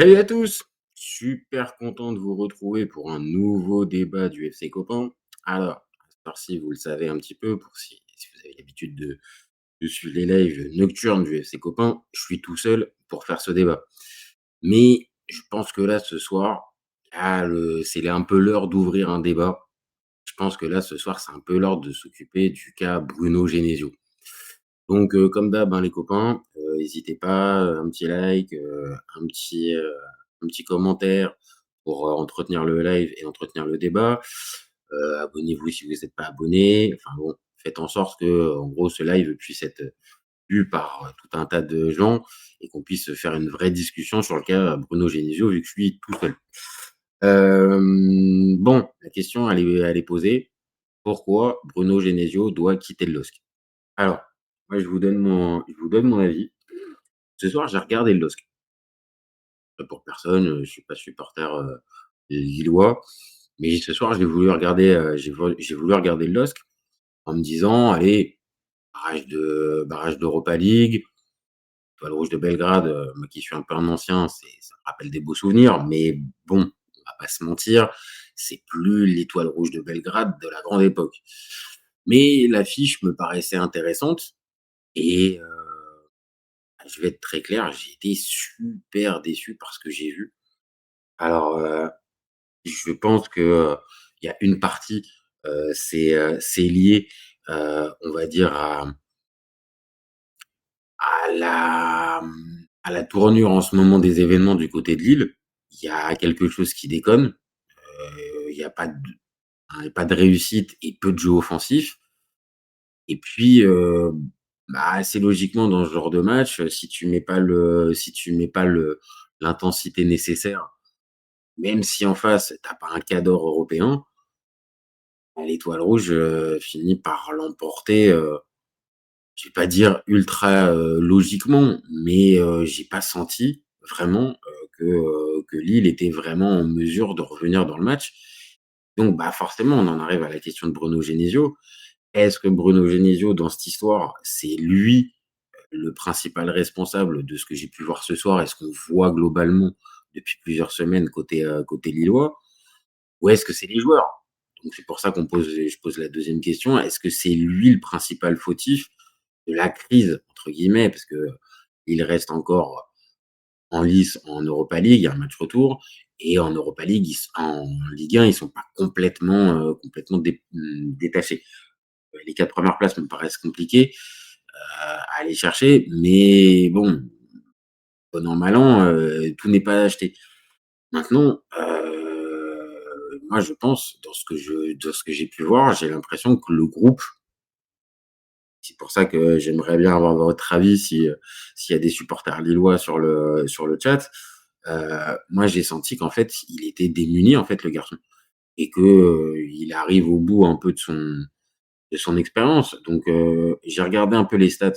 Salut à tous! Super content de vous retrouver pour un nouveau débat du FC Copain. Alors, à cette heure-ci, vous le savez un petit peu, pour si vous avez l'habitude de suivre les lives nocturnes du FC Copain, je suis tout seul pour faire ce débat. Mais je pense que là, ce soir, c'est un peu l'heure d'ouvrir un débat. Je pense que là, ce soir, c'est un peu l'heure de s'occuper du cas Bruno Genesio. Donc, comme d'hab, hein, les copains, hésitez pas, un petit like, un petit commentaire pour, entretenir le live et entretenir le débat. Abonnez-vous si vous n'êtes pas abonné. Enfin bon, faites en sorte que, en gros, ce live puisse être vu par, tout un tas de gens et qu'on puisse faire une vraie discussion sur le cas Bruno Genesio, vu que je suis tout seul. Bon, la question elle est posée: pourquoi Bruno Genesio doit quitter le LOSC? Alors, moi, je vous donne mon avis. Ce soir, j'ai regardé le LOSC. Pour personne, je suis pas supporter, lillois, mais ce soir, j'ai voulu regarder le LOSC en me disant: «Allez, barrage d'Europa League, Étoile rouge de Belgrade», moi qui suis un peu un ancien, ça me rappelle des beaux souvenirs, mais bon, on va pas se mentir, c'est plus l'Étoile rouge de Belgrade de la grande époque. Mais l'affiche me paraissait intéressante et je vais être très clair, j'ai été super déçu par ce que j'ai vu. Alors, je pense que, il y a une partie, c'est lié, on va dire à la tournure en ce moment des événements du côté de Lille. Il y a quelque chose qui déconne, il y a pas de réussite et peu de jeu offensif. Et puis, assez logiquement dans ce genre de match, si tu mets pas l'intensité nécessaire, même si en face tu as pas un cadre européen, bah, l'étoile rouge, finit par l'emporter, je vais pas dire ultra, logiquement, mais, j'ai pas senti vraiment, que Lille était vraiment en mesure de revenir dans le match. Donc, bah, forcément, on en arrive à la question de Bruno Genesio. Est-ce que Bruno Genesio, dans cette histoire, c'est lui le principal responsable de ce que j'ai pu voir ce soir et ce qu'on voit globalement depuis plusieurs semaines côté lillois? Ou est-ce que c'est les joueurs? Donc c'est pour ça je pose la deuxième question. Est-ce que c'est lui le principal fautif de la «crise» entre guillemets? Parce qu'il reste encore en lice en Europa League, il y a un match retour et en Europa League, en Ligue 1, ils sont pas complètement détachés. Les 4 premières places me paraissent compliquées, à aller chercher, mais bon, bon an mal an, tout n'est pas acheté. Maintenant, moi je pense dans ce que j'ai pu voir, j'ai l'impression que le groupe, c'est pour ça que j'aimerais bien avoir votre avis s'il y a des supporters lillois sur le chat. Moi j'ai senti qu'en fait, il était démuni en fait le garçon et que, il arrive au bout un peu de son expérience. Donc, j'ai regardé un peu les stats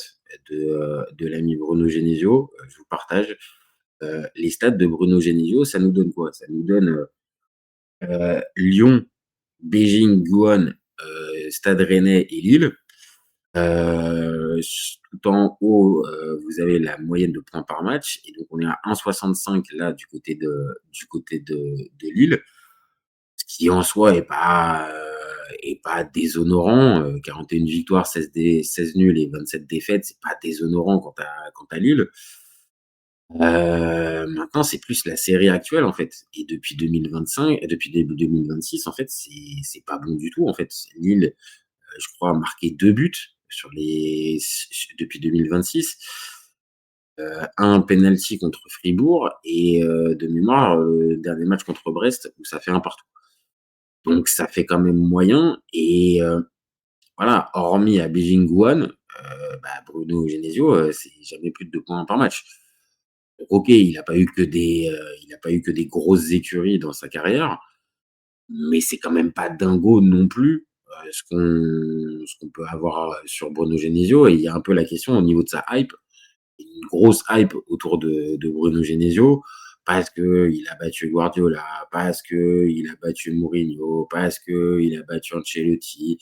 de l'ami Bruno Genesio, je vous partage. Les stats de Bruno Genesio, ça nous donne quoi? Ça nous donne, Lyon, Beijing, Guan, Stade Rennais et Lille. Tout en haut, vous avez la moyenne de points par match et donc on est à 1,65 là du côté de Lille, ce qui en soi est pas déshonorant, 41 victoires, 16 nuls et 27 défaites, c'est pas déshonorant quant à Lille. Maintenant, c'est plus la série actuelle, en fait, et depuis début 2026, en fait, c'est pas bon du tout, en fait. Lille, je crois, a marqué 2 buts depuis 2026, 1 penalty contre Fribourg et de mémoire, le dernier match contre Brest où ça fait un partout. Donc ça fait quand même moyen et voilà, hormis à Beijing-Guan, bah, Bruno Genesio, c'est jamais plus de 2 points par match. OK, il a pas eu que des grosses écuries dans sa carrière, mais c'est quand même pas dingo non plus, ce qu'on peut avoir, sur Bruno Genesio et il y a un peu la question au niveau de sa hype. Une grosse hype autour de Bruno Genesio parce qu'il a battu Guardiola, parce qu'il a battu Mourinho, parce qu'il a battu Ancelotti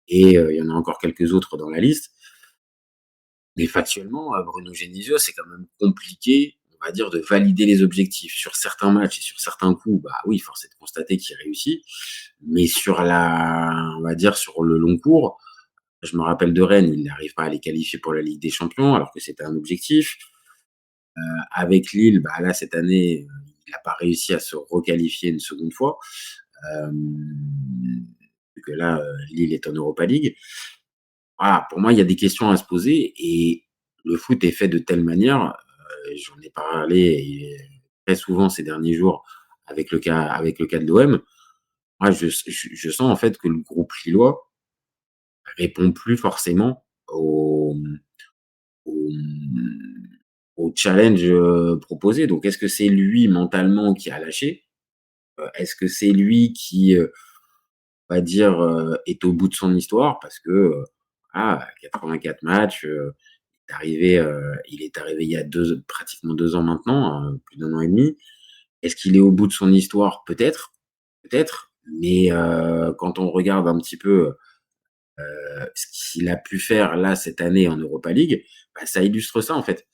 et il y en a encore quelques autres dans la liste. Mais factuellement, Bruno Genesio, c'est quand même compliqué, on va dire, de valider les objectifs. Sur certains matchs et sur certains coups, bah oui, force est de constater qu'il réussit. Mais on va dire, sur le long cours, je me rappelle de Rennes, il n'arrive pas à les qualifier pour la Ligue des Champions, alors que c'était un objectif. Avec Lille, bah là, cette année, il n'a pas réussi à se requalifier une seconde fois. Vu que là, Lille est en Europa League. Voilà, pour moi, il y a des questions à se poser et le foot est fait de telle manière, j'en ai parlé très souvent ces derniers jours avec le cas de l'OM. Moi, je sens en fait que le groupe lillois répond plus forcément au, au challenge, proposé. Donc est-ce que c'est lui mentalement qui a lâché? Est-ce que c'est lui qui, on va dire, est au bout de son histoire? Parce que, 84 matchs, il est arrivé il y a pratiquement 2 ans maintenant, plus d'1 an et demi. Est-ce qu'il est au bout de son histoire? Peut-être, peut-être, mais quand on regarde un petit peu, ce qu'il a pu faire là cette année en Europa League, bah, ça illustre ça en fait.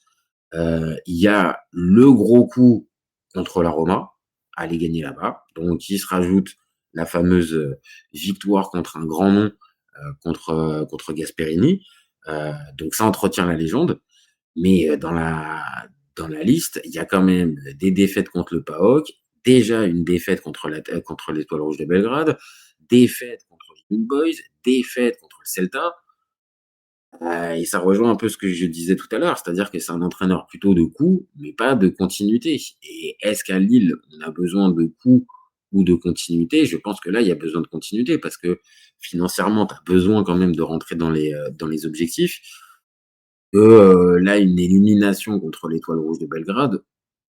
Il y a le gros coup contre la Roma, aller gagner là-bas, donc il se rajoute la fameuse, victoire contre un grand nom, contre Gasperini, donc ça entretient la légende. Mais, dans la liste, il y a quand même des défaites contre le PAOK, déjà une défaite contre l'Étoile rouge de Belgrade, défaite contre les Young Boys, défaite contre le Celta. Et ça rejoint un peu ce que je disais tout à l'heure, c'est-à-dire que c'est un entraîneur plutôt de coups, mais pas de continuité. Et est-ce qu'à Lille, on a besoin de coups ou de continuité? Je pense que là, il y a besoin de continuité parce que financièrement, tu as besoin quand même de rentrer dans les objectifs. Là, une élimination contre l'Étoile rouge de Belgrade,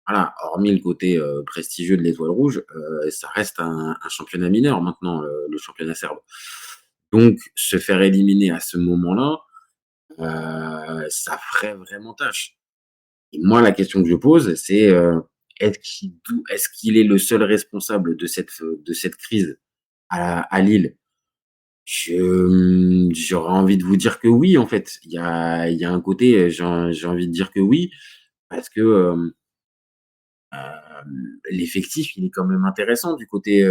voilà, hormis le côté, prestigieux de l'Étoile rouge, ça reste un championnat mineur maintenant, le championnat serbe. Donc se faire éliminer à ce moment-là, ça ferait vraiment tâche. Et moi, la question que je pose, c'est, est-ce qu'il est le seul responsable de cette crise à Lille? J'aurais envie de vous dire que oui, en fait. Il y a un côté, j'ai envie de dire que oui, parce que, l'effectif, il est quand même intéressant du côté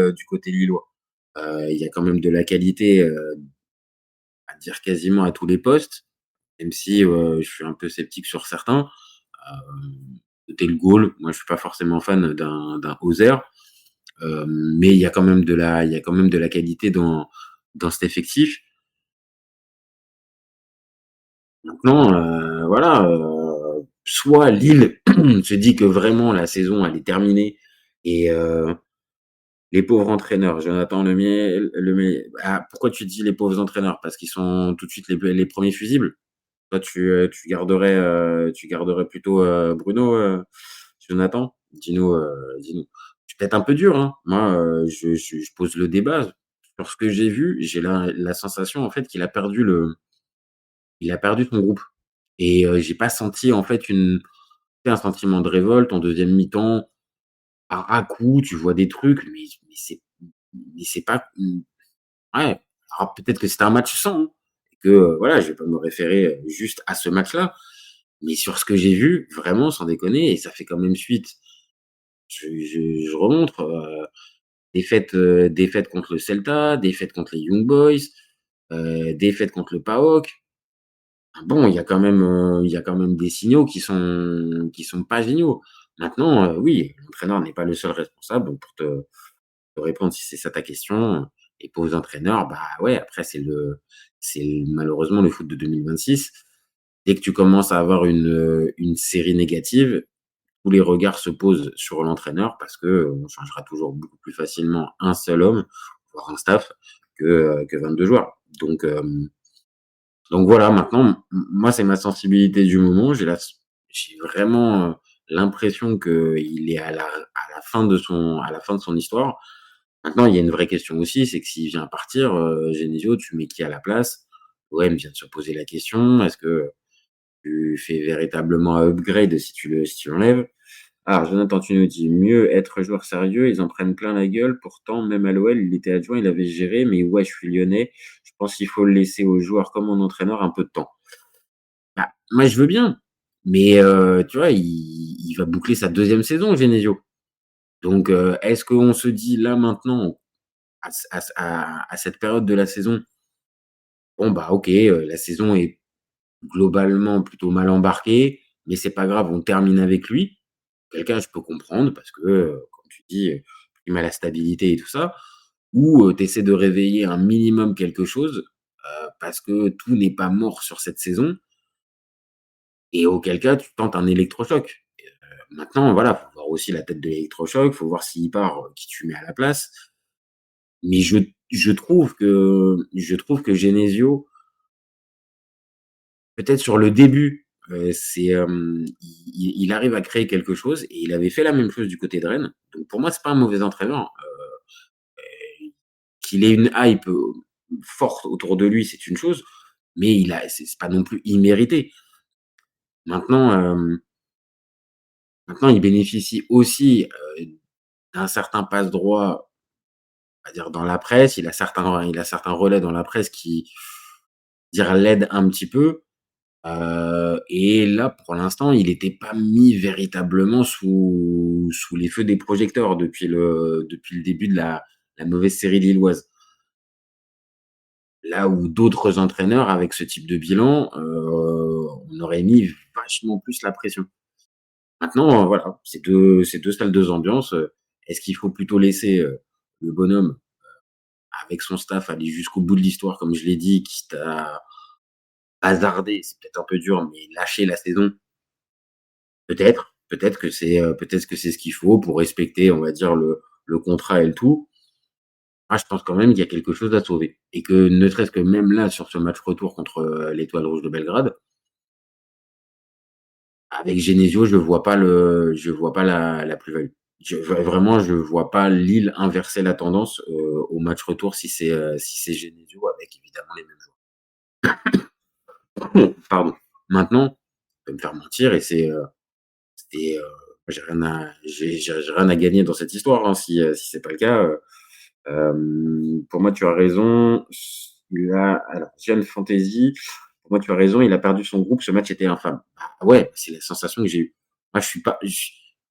lillois. Il y a quand même de la qualité, à dire quasiment à tous les postes, même si, je suis un peu sceptique sur certains. Côté le goal, moi je suis pas forcément fan d'un Hauser, mais il y a quand même de la qualité dans cet effectif. Maintenant, voilà, soit Lille se dit que vraiment la saison elle est terminée et les pauvres entraîneurs, Jonathan Lemay, pourquoi tu dis les pauvres entraîneurs? Parce qu'ils sont tout de suite les premiers fusibles? Toi, tu garderais plutôt, Bruno, Jonathan? Dis-nous. Je suis peut-être un peu dur, hein. Moi, je pose le débat. Sur ce que j'ai vu, j'ai la sensation, en fait, il a perdu son groupe et j'ai pas senti, en fait, un sentiment de révolte en deuxième mi-temps. À coup, tu vois des trucs, mais c'est pas ouais, alors peut-être que c'était un match sans, hein, et que, voilà, je vais pas me référer, juste à ce match-là. Mais sur ce que j'ai vu, vraiment sans déconner et ça fait quand même suite, je remonte, défaite contre le Celta, défaite contre les Young Boys, défaite contre le PAOK. Ah bon, il y a quand même des signaux qui sont pas géniaux. Maintenant, oui, l'entraîneur n'est pas le seul responsable, donc pour te répondre si c'est ça ta question, les pauvres entraîneurs, bah, ouais, après malheureusement le foot de 2026. Dès que tu commences à avoir une série négative, tous les regards se posent sur l'entraîneur parce que, on changera toujours beaucoup plus facilement un seul homme, voire un staff, que 22 joueurs. Donc voilà, maintenant, moi, c'est ma sensibilité du moment. J'ai vraiment, l'impression qu'il est à la fin de son histoire. Maintenant, il y a une vraie question aussi, c'est que s'il vient partir, Genesio, tu mets qui à la place? L'OM vient de se poser la question. Est-ce que tu fais véritablement un upgrade si tu l'enlèves? Alors, Jonathan, tu nous dis: «Mieux être joueur sérieux, ils en prennent plein la gueule. Pourtant, même à l'OL, il était adjoint, il avait géré. Mais ouais, je suis lyonnais. Je pense qu'il faut laisser aux joueurs comme aux entraîneurs un peu de temps». Bah, moi, je veux bien. Mais tu vois, il va boucler sa deuxième saison, Genesio. Donc est-ce qu'on se dit là maintenant, à cette période de la saison, bon bah OK, la saison est globalement plutôt mal embarquée, mais c'est pas grave, on termine avec lui. Quelqu'un je peux comprendre parce que, comme tu dis, prime à la stabilité et tout ça. Ou tu essaies de réveiller un minimum quelque chose, parce que tout n'est pas mort sur cette saison et auquel cas tu tentes un électrochoc. Maintenant voilà, faut voir aussi la tête de l'électrochoc, faut voir s'il part, qui tu mets à la place. Mais je trouve que Genesio, peut-être sur le début, il arrive à créer quelque chose et il avait fait la même chose du côté de Rennes. Donc pour moi, c'est pas un mauvais entraîneur. Qu'il ait une hype, forte autour de lui, c'est une chose, mais c'est pas non plus immérité. Maintenant, maintenant il bénéficie aussi, d'un certain passe-droit, on va dire dans la presse. Il a certains relais dans la presse qui, dire l'aident un petit peu. Et là, pour l'instant, il était pas mis véritablement sous les feux des projecteurs depuis le début de la mauvaise série lilloise. Là où d'autres entraîneurs avec ce type de bilan, on aurait mis vachement plus la pression. Maintenant, voilà, c'est deux salles, 2 ambiances, est-ce qu'il faut plutôt laisser, le bonhomme avec son staff aller jusqu'au bout de l'histoire comme je l'ai dit, quitte à hasarder, c'est peut-être un peu dur, mais lâcher la saison? Peut-être que c'est ce qu'il faut pour respecter, on va dire, le contrat et le tout. Moi, je pense quand même qu'il y a quelque chose à sauver et que ne serait-ce que même là, sur ce match retour contre, l'Étoile rouge de Belgrade, avec Genesio, je vois pas la plus-value. Vraiment, je vois pas Lille inverser la tendance, au match retour si c'est Genesio avec évidemment les mêmes joueurs. Pardon. Maintenant, je peux me faire mentir et j'ai rien à gagner dans cette histoire, hein, si c'est pas le cas, pour moi, tu as raison. Alors, Jeune Fantasy, pour moi, tu as raison, il a perdu son groupe, ce match était infâme. Ah ouais, c'est la sensation que j'ai eue. Moi, je suis pas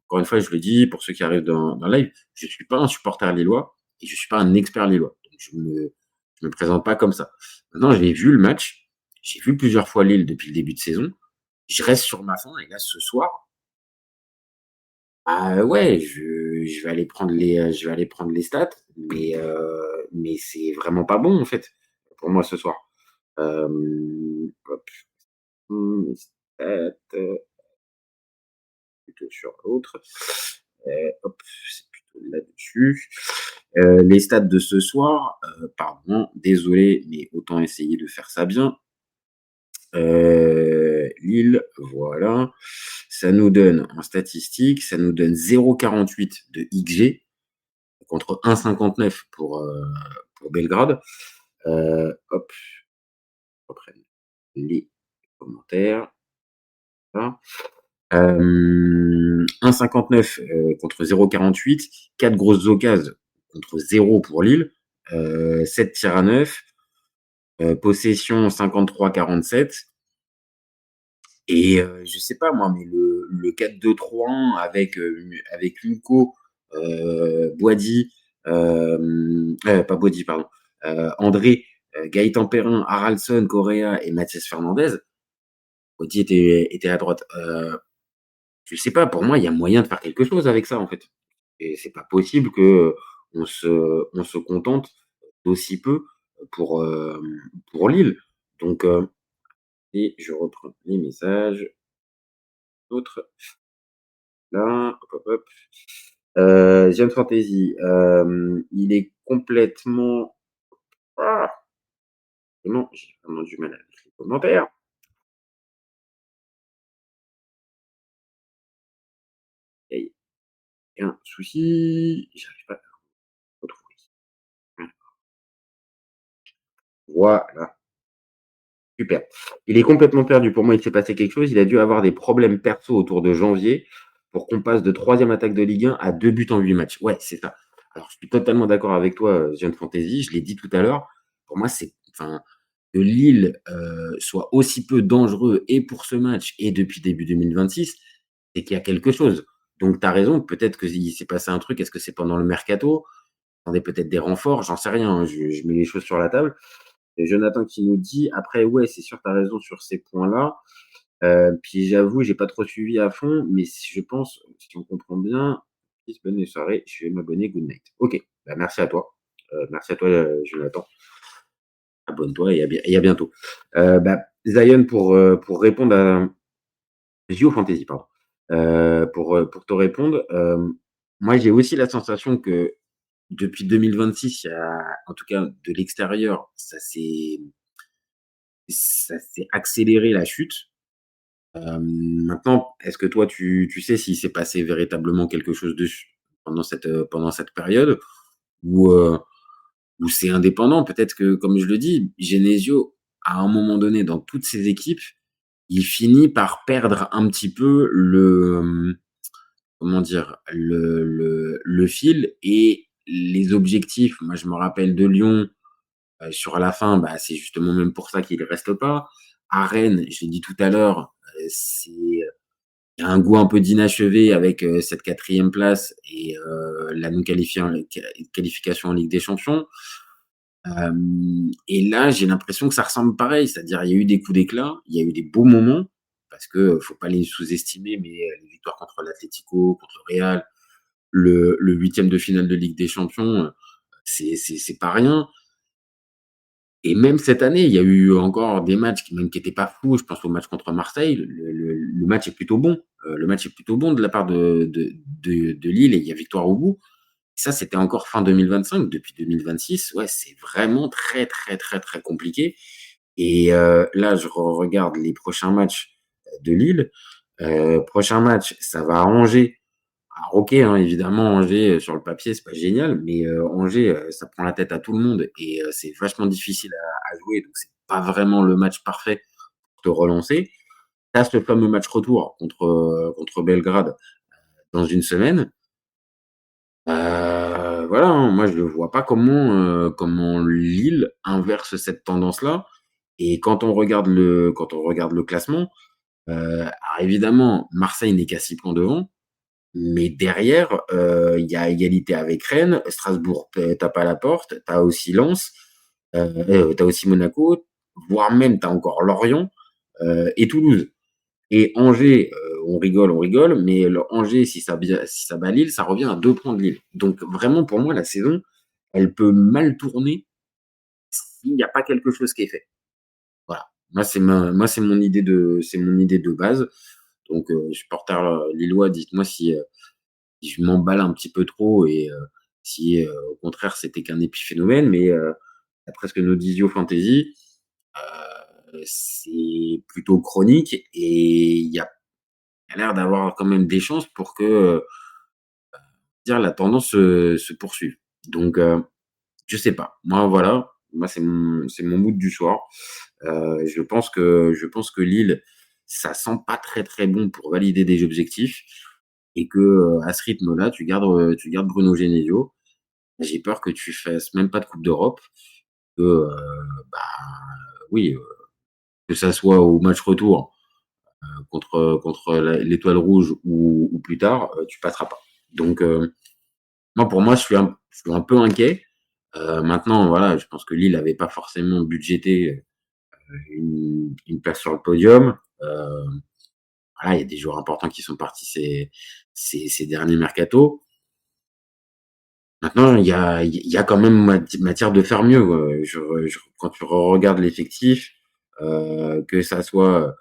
encore une fois, je le dis pour ceux qui arrivent dans le live, je suis pas un supporter lillois et je suis pas un expert lillois. Donc je me présente pas comme ça. Maintenant, j'ai vu le match, j'ai vu plusieurs fois Lille depuis le début de saison. Je reste sur ma faim et là, ce soir, ah ouais, je vais aller prendre les stats, mais c'est vraiment pas bon, en fait, pour moi ce soir. Hop, stats, plutôt sur l'autre. Hop, c'est plutôt là-dessus. Les stats de ce soir, pardon, désolé, mais autant essayer de faire ça bien. Lille, voilà. Ça nous donne en statistique, ça nous donne 0,48 de XG contre 1,59 pour Belgrade. Hop, on reprenne les commentaires. Voilà. 1,59 contre 0,48. 4 grosses occasions contre 0 pour Lille. 7 tirs à 9. Possession 53-47. Et je sais pas moi, mais le 4-2-3-1 avec Muko, Boady, pas Boady, pardon, André, Gaëtan Perrin, Haraldsson, Correa et Mathias Fernandez. Boady était à droite. Je sais pas, pour moi, il y a moyen de faire quelque chose avec ça, en fait. Et c'est pas possible que on se contente d'aussi peu pour Lille. Donc et je reprends les messages. Autres là, hop, hop, hop. Jeune Fantasy, il est complètement ah! Vraiment, j'ai vraiment du mal avec les commentaires. Il y a un souci, j'arrive pas à le retrouver. Voilà, super. Il est complètement perdu. Pour moi, il s'est passé quelque chose. Il a dû avoir des problèmes perso autour de janvier pour qu'on passe de troisième attaque de Ligue 1 à 2 buts en 8 matchs. Ouais, c'est ça. Alors, je suis totalement d'accord avec toi, Jeune Fantasy, je l'ai dit tout à l'heure. Pour moi, c'est enfin que Lille, soit aussi peu dangereux et pour ce match et depuis début 2026, c'est qu'il y a quelque chose. Donc tu as raison, peut-être qu'il s'est passé un truc. Est-ce que c'est pendant le mercato? Attendez peut-être des renforts, j'en sais rien, hein, je mets les choses sur la table. Et Jonathan qui nous dit: «Après ouais, c'est sûr, tu as raison sur ces points-là». Puis j'avoue, j'ai pas trop suivi à fond, mais je pense, si on comprend bien, bonne soirée, je vais m'abonner, good night. OK, bah, merci à toi, Jonathan. Abonne-toi et à bientôt. Bah, Zion pour répondre à Fantasy, pardon. Pour te répondre, moi j'ai aussi la sensation que depuis 2026, il y a en tout cas de l'extérieur, ça s'est accéléré la chute. Maintenant, est-ce que toi tu sais s'il s'est passé véritablement quelque chose dessus pendant cette période? Ou, heu, ou c'est indépendant? Peut-être que, comme je le dis, Genesio, à un moment donné, dans toutes ses équipes, il finit par perdre un petit peu comment dire? Le fil et les objectifs. Moi, je me rappelle de Lyon, sur la fin, bah, c'est justement même pour ça qu'il ne reste pas. À Rennes, je l'ai dit tout à l'heure, il y a un goût un peu d'inachevé avec, cette quatrième place et la non qualification en Ligue des Champions. Et là, j'ai l'impression que ça ressemble pareil, c'est-à-dire il y a eu des coups d'éclat, il y a eu des beaux moments parce que, faut pas les sous-estimer, mais les victoires contre l'Atlético, contre le Real, le 8 de finale de Ligue des Champions, c'est pas rien. Et même cette année, il y a eu encore des matchs qui étaient pas fous. Je pense au match contre Marseille. Le match est plutôt bon. Le match est plutôt bon de la part de Lille et il y a victoire au bout. Ça, c'était encore fin 2025. Depuis 2026, ouais, c'est vraiment très, très, très, très compliqué. Et là, je regarde les prochains matchs de Lille. Prochain match, ça va à Angers. Alors OK, hein, évidemment, Angers, sur le papier, c'est pas génial, mais Angers, ça prend la tête à tout le monde et c'est vachement difficile à jouer, donc c'est pas vraiment le match parfait pour te relancer. Tu as ce fameux match retour contre Belgrade dans une semaine. Voilà, hein, moi je ne vois pas comment Lille inverse cette tendance-là et quand on regarde le classement, alors évidemment, Marseille n'est qu'à 6 points devant, mais derrière, il y a égalité avec Rennes, Strasbourg tape à la porte, tu as aussi Lens, tu as aussi Monaco, voire même tu as encore Lorient, et Toulouse. Et Angers, on rigole, mais le Angers, si ça bat Lille, ça revient à 2 points de Lille. Donc vraiment pour moi la saison, elle peut mal tourner s'il n'y a pas quelque chose qui est fait. Voilà. Moi c'est mon idée de base. Donc supporters, lillois, dites-moi si je m'emballe un petit peu trop et si, au contraire, c'était qu'un épiphénomène. Mais d'après ce que nous dit Fantasy, c'est plutôt chronique et il y a l'air d'avoir quand même des chances pour que, dire la tendance se poursuive. Donc je sais pas. Moi, voilà, moi, c'est mon mood du soir. Je pense que Lille, ça sent pas très, très bon pour valider des objectifs et que, à ce rythme-là, tu gardes Bruno Genesio. J'ai peur que tu fasses même pas de coupe d'Europe, que, bah, oui, que ça soit au match retour, contre l'Étoile rouge ou plus tard, tu passeras pas. Donc, moi, pour moi, je suis un peu inquiet. Maintenant, voilà, je pense que Lille avait pas forcément budgété, une place sur le podium. Voilà, il y a des joueurs importants qui sont partis ces derniers mercatos. Maintenant, il y a quand même matière de faire mieux, quand tu regardes l'effectif, que ça soit,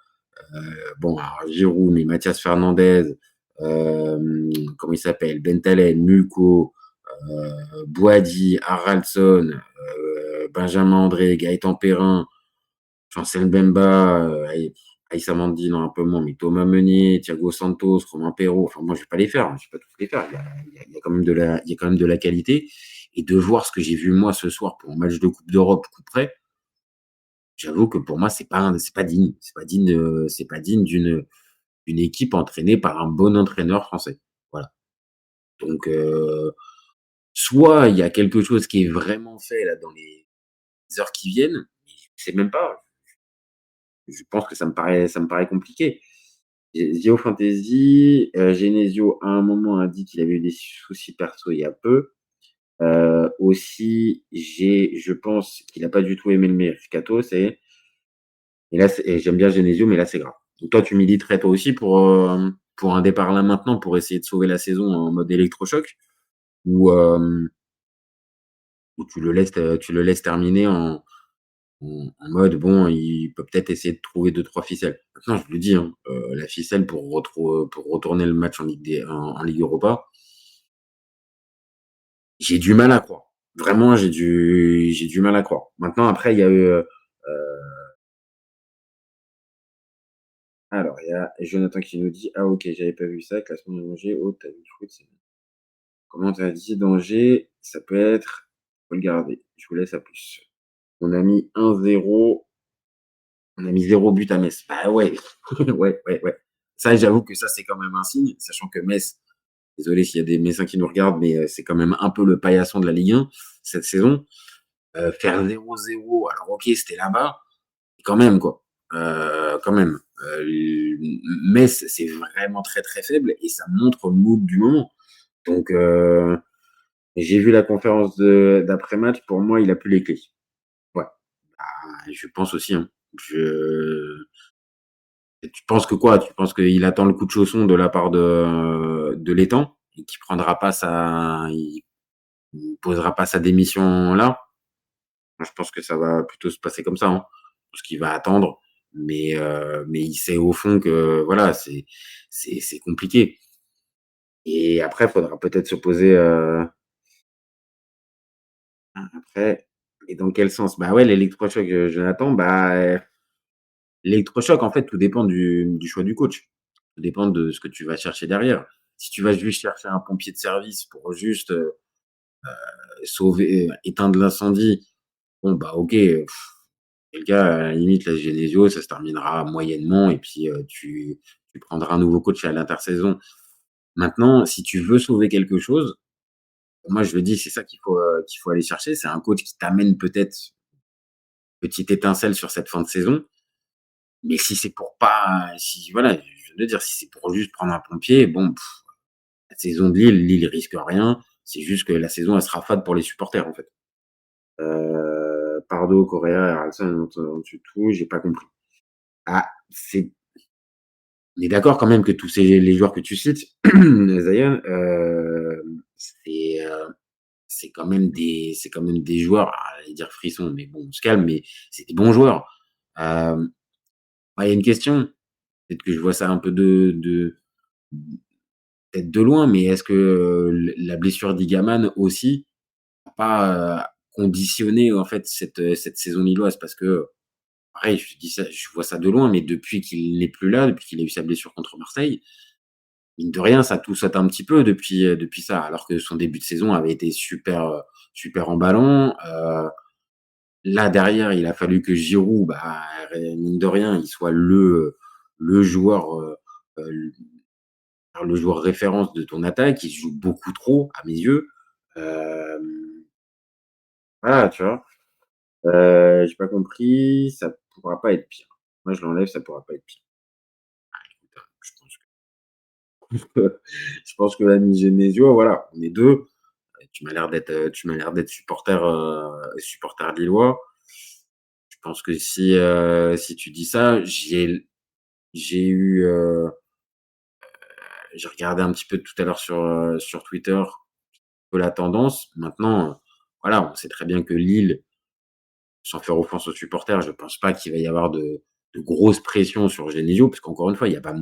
bon, alors Giroud, mais Mathias Fernandez, comment il s'appelle? Bentaleb, Muko, Boady, Haraldsson, Benjamin André, Gaëtan Perrin, Chancel Mbemba, Aïssa Mandi, non, un peu moins, mais Thomas Meunier, Thiago Santos, Romain Perraud, enfin moi je vais pas les faire, hein, je vais pas tous les faire. Il y a quand même de la qualité et de voir ce que j'ai vu moi ce soir pour un match de coupe d'Europe coup près, j'avoue que pour moi c'est pas digne. C'est pas digne d'une équipe entraînée par un bon entraîneur français. Voilà. Donc soit il y a quelque chose qui est vraiment fait là dans les heures qui viennent, sais même pas. Je pense que ça me paraît compliqué. Fantasy, Genesio, à un moment, a dit qu'il avait eu des soucis perso il y a peu. Aussi, je pense qu'il a pas du tout aimé le mercato, et là, j'aime bien Genesio, mais là, c'est grave. Donc toi, tu militerais toi aussi pour un départ là maintenant pour essayer de sauver la saison en mode électrochoc, ou tu le laisses terminer en mode bon, il peut peut-être essayer de trouver deux trois ficelles. Maintenant, je le dis, hein, la ficelle pour retourner le match en Ligue Europa, j'ai du mal à croire. Vraiment, j'ai du mal à croire. Maintenant, après, il y a eu, alors, il y a Jonathan qui nous dit: «Ah OK, j'avais pas vu ça, classement de Angers, oh tu vu le foot, c'est comment tu as dit d'Angers, ça peut être, faut le garder, je vous laisse à plus». On a mis 1-0, on a mis 0 but à Metz. Bah ouais, ouais, ouais, ouais. Ça, j'avoue que ça, c'est quand même un signe, sachant que Metz, désolé s'il y a des Messins qui nous regardent, mais c'est quand même un peu le paillasson de la Ligue 1 cette saison. Faire 0-0, alors OK, c'était là-bas, mais quand même quoi. Quand même. Metz, c'est vraiment très, très faible et ça montre le mood du moment. Donc j'ai vu la conférence d'après-match, pour moi, il a plus les clés. Ouais, bah, je pense aussi, hein. Je Tu penses que quoi? Tu penses qu'il attend le coup de chausson de la part de l'étang et qu'il prendra pas il posera pas sa démission là? Moi, je pense que ça va plutôt se passer comme ça, hein. Parce qu'il va attendre, mais il sait au fond que voilà, c'est compliqué. Et après, il faudra peut-être se poser, après, et dans quel sens? Bah ouais, l'électrochoc, Jonathan, bah, l'électrochoc, en fait, tout dépend du choix du coach. Tout dépend de ce que tu vas chercher derrière. Si tu vas juste chercher un pompier de service pour juste, sauver, éteindre l'incendie, bon, bah, OK, quel cas, à la limite, la Genesio, ça se terminera moyennement et puis, tu prendras un nouveau coach à l'intersaison. Maintenant, si tu veux sauver quelque chose, moi, je le dis, c'est ça qu'il faut aller chercher. C'est un coach qui t'amène peut-être une petite étincelle sur cette fin de saison, mais si c'est pour pas si voilà, je viens de dire, si c'est pour juste prendre un pompier, bon, la saison de Lille risque rien. C'est juste que la saison, elle sera fade pour les supporters, en fait. Pardo, Correa, Haralson en dessous de tout, j'ai pas compris. Ah, on est d'accord quand même que tous les joueurs que tu cites, Zion, c'est quand même des joueurs, j'allais dire frissons, mais bon, on se calme, mais c'est des bons joueurs. Moi, il y a une question, peut-être que je vois ça un peu peut-être de loin, mais est-ce que, la blessure d'Igaman aussi n'a pas, conditionné en fait cette saison lilloise? Parce que pareil, je dis ça, je vois ça de loin, mais depuis qu'il n'est plus là, depuis qu'il a eu sa blessure contre Marseille, mine de rien, ça tout saute un petit peu depuis ça. Alors que son début de saison avait été super, super emballant. Là derrière, il a fallu que Giroud, bah, mine de rien, il soit le joueur, le joueur référence de ton attaque. Il joue beaucoup trop à mes yeux. Hem, voilà, tu vois? J'ai pas compris, ça pourra pas être pire. Moi, je l'enlève, ça pourra pas être pire. Je pense je pense que l'ami Genesio, voilà, on est 2. Tu m'as l'air d'être supporter lillois. Je pense que si tu dis ça, j'ai eu, j'ai regardé un petit peu tout à l'heure sur Twitter, un peu la tendance. Maintenant, voilà, on sait très bien que Lille, sans faire offense aux supporters, je pense pas qu'il va y avoir de grosses pressions sur Genesio, parce qu'encore une fois, il y a pas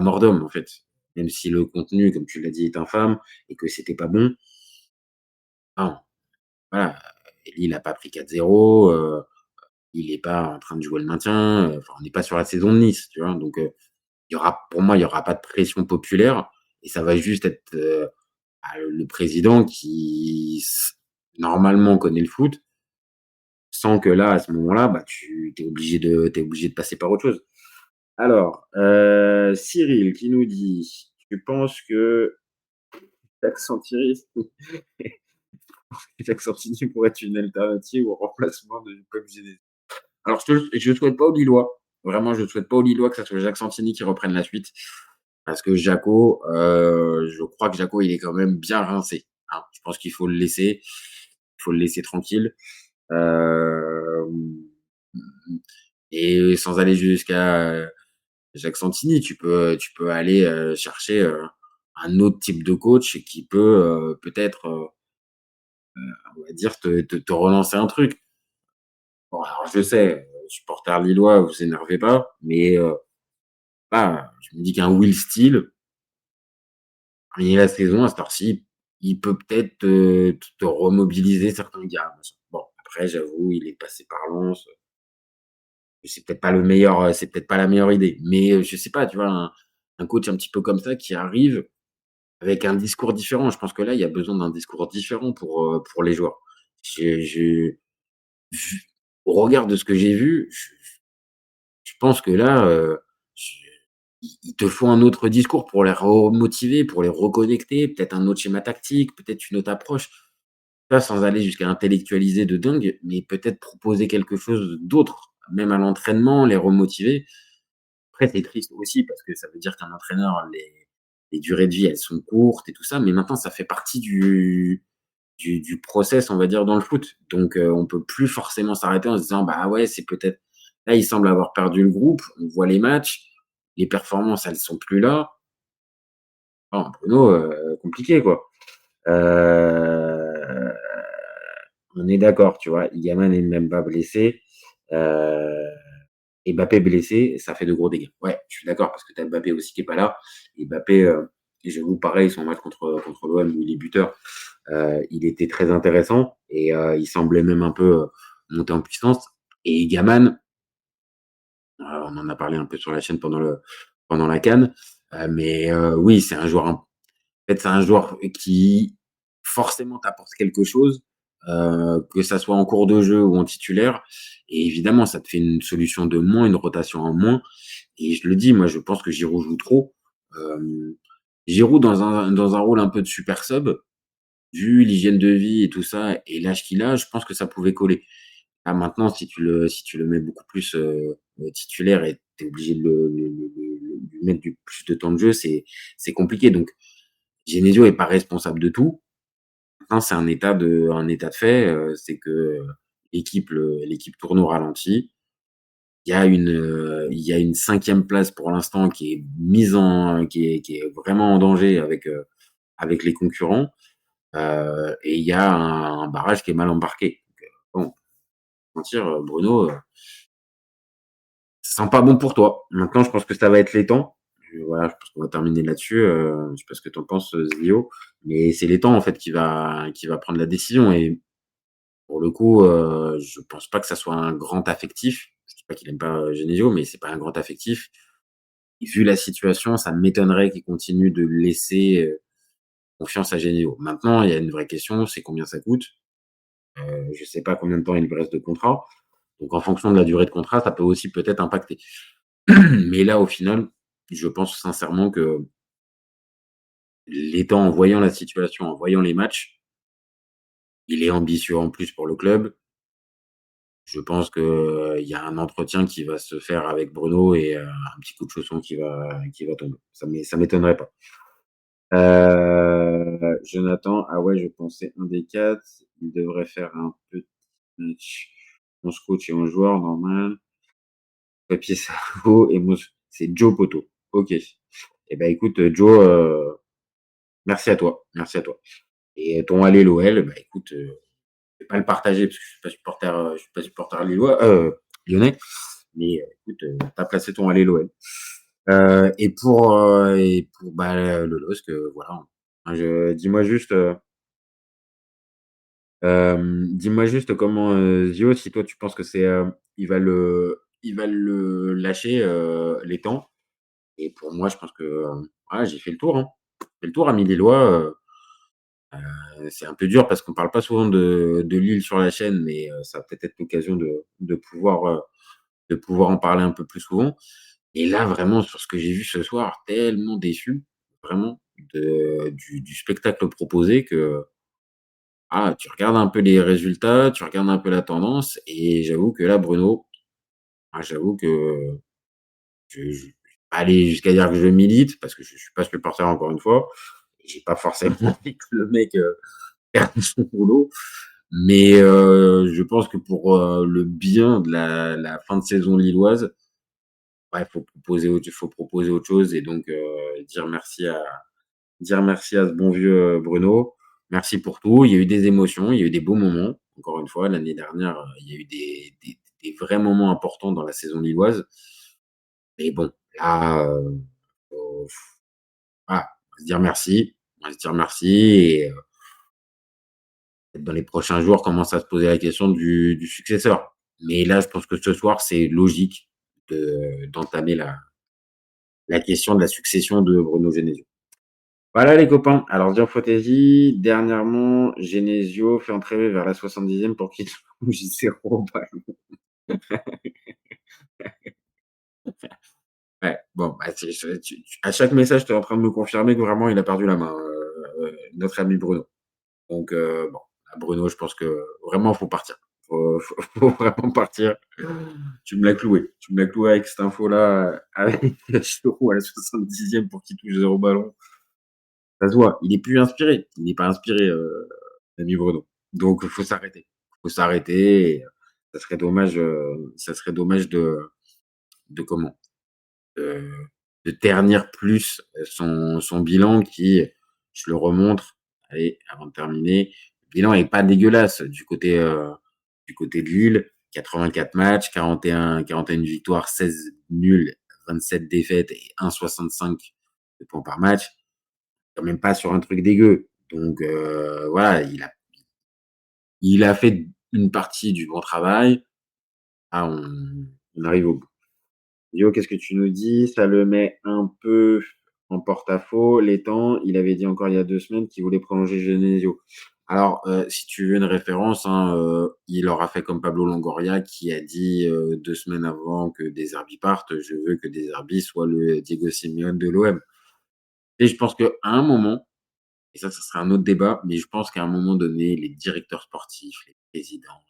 mort d'homme, en fait. Même si le contenu, comme tu l'as dit, est infâme et que c'était pas bon, non, voilà, Lille a pas pris 4-0, il est pas en train de jouer le maintien, enfin, on n'est pas sur la saison de Nice, tu vois? Donc, pour moi, il y aura pas de pression populaire et ça va juste être, le président qui normalement connaît le foot, sans que là, à ce moment-là, bah, tu es obligé de passer par autre chose. Alors, Cyril qui nous dit: «Tu penses que Jacques Santini Jacques Santini pourrait être une alternative au remplacement de Pape Géné?» Alors je souhaite pas aux Lillois, vraiment je souhaite pas aux Lillois que ça soit Jacques Santini qui reprenne la suite parce que Jaco, je crois que Jaco, il est quand même bien rincé, hein. Je pense qu'il faut le laisser, il faut le laisser tranquille. Hem, et sans aller jusqu'à, Jacques Santini, tu peux aller, chercher, un autre type de coach qui peut, peut-être, on va dire te relancer un truc. Bon alors je sais, supporters lillois, vous énervez pas, mais voilà, je me dis qu'un Will Steele, terminer la saison à cette heure-ci, il peut peut-être te remobiliser certains gars, machin. Bon, après j'avoue, il est passé par Lens, c'est peut-être pas le meilleur, c'est peut-être pas la meilleure idée, mais je sais pas, tu vois, un coach un petit peu comme ça qui arrive avec un discours différent. Je pense que là, il y a besoin d'un discours différent pour les joueurs. J'ai vu au regard de ce que j'ai vu, je pense que là, je il te faut un autre discours pour les remotiver, pour les reconnecter, peut-être un autre schéma tactique, peut-être une autre approche. Pas sans aller jusqu'à intellectualiser de dingue, mais peut-être proposer quelque chose d'autre, même à l'entraînement, les remotiver. Après, c'est triste aussi parce que ça veut dire qu'un entraîneur, les durées de vie, elles sont courtes et tout ça, mais maintenant ça fait partie du process, on va dire, dans le foot. Donc, on peut plus forcément s'arrêter en se disant: «Bah, ouais, c'est peut-être là, il semble avoir perdu le groupe». On voit les matchs, les performances, elles sont plus là. Bon, Bruno, compliqué, quoi. Heu, on est d'accord, tu vois? Iliman et Mbemba blessés, heu et Mbappé blessé, ça fait de gros dégâts. Ouais, je suis d'accord parce que tu as Mbappé aussi qui est pas là et Mbappé, et j'avoue pareil, son match contre l'OM où il est buteur, il était très intéressant et il semblait même un peu, monter en puissance et Gaman, on en a parlé un peu sur la chaîne pendant la CAN, mais oui, c'est un joueur en fait, c'est un joueur qui forcément t'apporte quelque chose, que ça soit en cours de jeu ou en titulaire et évidemment, ça te fait une solution de moins, une rotation en moins et je le dis, moi, je pense que Giroud joue trop. Hem, Giroud dans un rôle un peu de super sub, vu l'hygiène de vie et tout ça et l'âge qu'il a, je pense que ça pouvait coller. Ah maintenant, si tu le mets beaucoup plus, titulaire et tu es obligé de lui mettre du plus de temps de jeu, c'est compliqué donc Genesio est pas responsable de tout. Maintenant, c'est un état de fait, c'est que l'équipe tourne au ralenti. Il y a une 5e place pour l'instant qui est vraiment en danger avec les concurrents, et il y a un barrage qui est mal embarqué. Donc, bon, mentir, Bruno, ça sent pas bon pour toi. Maintenant, je pense que ça va être les temps. Voilà, je pense qu'on va terminer là-dessus, je sais pas ce que tu en penses, Zio, mais c'est les temps en fait qui va prendre la décision et pour le coup, je pense pas que ça soit un grand affectif. Je dis pas qu'il aime pas, Genesio, mais c'est pas un grand affectif. Et vu la situation, ça m'étonnerait qu'il continue de laisser, confiance à Genesio. Maintenant, il y a une vraie question, c'est combien ça coûte? Je sais pas combien de temps il lui reste de contrat. Donc en fonction de la durée de contrat, ça peut aussi peut-être impacter. Mais là, au final, je pense sincèrement que l'étant en voyant la situation, en voyant les matchs, il est ambitieux en plus pour le club. Je pense que, il y a un entretien qui va se faire avec Bruno et un petit coup de chausson qui va tomber. Ça m'étonnerait pas. Jonathan, ah ouais, je pensais un des 4 il devrait faire un petit match. On se coach et on joueur normal, papier, cerveau et mouche. C'est Joe Poto. OK. Et ben écoute, Joe, merci à toi, merci à toi. Et ton allez l'OL, bah écoute, je vais pas le partager parce que je suis pas supporter lillois, lyonnais, mais écoute, tu as placé ton allez l'OL. Et pour, bah, le LOSC, voilà, hein. Dis-moi juste, dis-moi juste comment, Zio, si toi tu penses que il va le lâcher, les temps et pour moi je pense que, voilà, j'ai fait le tour, hein. J'ai fait le tour, amis lillois, c'est un peu dur parce qu'on parle pas souvent de Lille sur la chaîne, mais ça va peut-être être l'occasion de pouvoir en parler un peu plus souvent. Et là, vraiment, sur ce que j'ai vu ce soir, tellement déçu, vraiment, du spectacle proposé que, tu regardes un peu les résultats, tu regardes un peu la tendance et j'avoue que là, Bruno, Ah, j'avoue que je vais pas aller jusqu'à dire que je milite parce que je suis pas supporter encore une fois. J'ai pas forcément envie que le mec, perde son boulot. Mais je pense que pour, le bien de la fin de saison lilloise, ouais, faut proposer autre chose et donc dire merci à ce bon vieux, Bruno. Merci pour tout. Il y a eu des émotions, il y a eu des beaux moments. Encore une fois, l'année dernière, il y a eu des vrais moments importants dans la saison lilloise. Mais bon, là, faut voilà, on va se dire merci. On va se dire merci et peut-être dans les prochains jours, commencer à se poser la question du successeur. Mais là, je pense que ce soir, c'est logique d'entamer la question de la succession de Bruno Genesio. Voilà les copains, alors Dior Fantaisie, dernièrement, Genesio fait entrer vers la 70e pour qu'il touche 0 ballon. Ouais, bon, bah, c'est à chaque message, tu es en train de me confirmer que vraiment il a perdu la main, notre ami Bruno. Donc bon, à Bruno, je pense que vraiment faut partir. Faut vraiment partir. Tu me l'as cloué avec cette info-là, avec Giroud à la 70e pour qu'il touche 0 ballon. Ça se voit, il est plus inspiré. Il n'est pas inspiré, l'ami Bruno. Donc faut s'arrêter. Faut s'arrêter et ça serait dommage de comment? Heu, de ternir plus, son bilan qui, je le remontre, allez, avant de terminer, le bilan est pas dégueulasse du côté de Lille. 84 matchs, 41 victoires, 16 nuls, 27 défaites et 1,65 de points par match. Quand même pas sur un truc dégueu. Donc voilà, il a fait une partie du bon travail. Ah, on arrive au bout. Yo, qu'est-ce que tu nous dis? Ça le met un peu en porte-à-faux, l'étang. Il avait dit encore il y a 2 semaines qu'il voulait prolonger Genesio. Alors, si tu veux une référence, hein, il aura fait comme Pablo Longoria qui a dit, 2 semaines avant que De Zerbi parte: «Je veux que De Zerbi soit le Diego Simeone de l'OM» et je pense qu'à un moment, et ça serait un autre débat, mais je pense qu'à un moment donné, les directeurs sportifs, les présidents,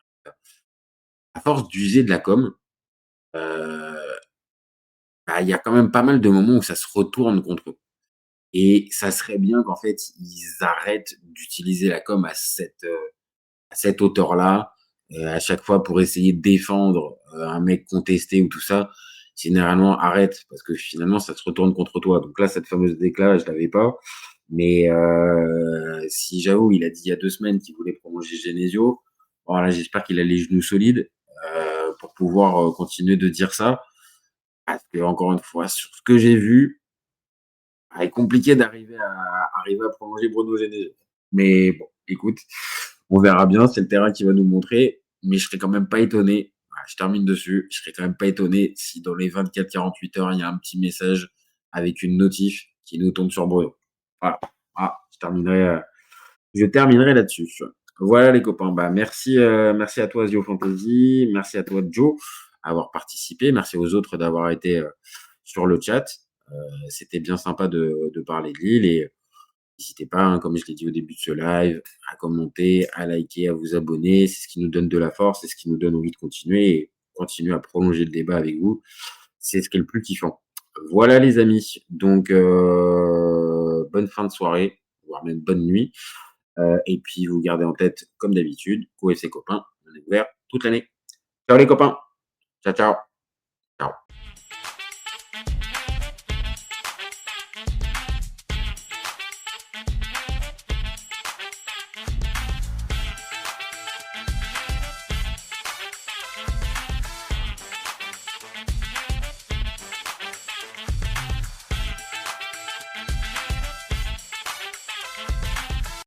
à force d'user de la com, heu, bah, il y a quand même pas mal de moments où ça se retourne contre eux. Et ça serait bien qu'en fait, ils arrêtent d'utiliser la com à cette hauteur-là, à chaque fois pour essayer de défendre, un mec contesté ou tout ça. Généralement, arrête parce que finalement, ça se retourne contre toi. Donc là, cette fameuse déclat, je l'avais pas. Mais si j'avoue, il a dit il y a 2 semaines qu'il voulait prolonger Genesio, voilà, j'espère qu'il a les genoux solides, pour pouvoir, continuer de dire ça. Parce qu'encore une fois, sur ce que j'ai vu, ah, est compliqué arriver à prolonger Bruno Genesio. Mais bon, écoute, on verra bien, c'est le terrain qui va nous montrer, mais je serais quand même pas étonné, voilà, je termine dessus, je serais quand même pas étonné si dans les 24-48 heures, il y a un petit message avec une notif qui nous tombe sur Bruno. Voilà. Ah, je terminerai là-dessus. Voilà les copains, bah merci, merci à toi Zio Fantasy, merci à toi Joe, d'avoir participé, merci aux autres d'avoir été, sur le chat. C'était bien sympa de parler de Lille et n'hésitez pas, hein, comme je l'ai dit au début de ce live, à commenter, à liker, à vous abonner. C'est ce qui nous donne de la force, c'est ce qui nous donne envie de continuer et continuer à prolonger le débat avec vous. C'est ce qui est le plus kiffant. Voilà les amis, donc bonne fin de soirée, voire même bonne nuit. Et puis vous gardez en tête, comme d'habitude, QFC Copains, on est ouvert toute l'année. Ciao les copains. Ciao, ciao. Ciao.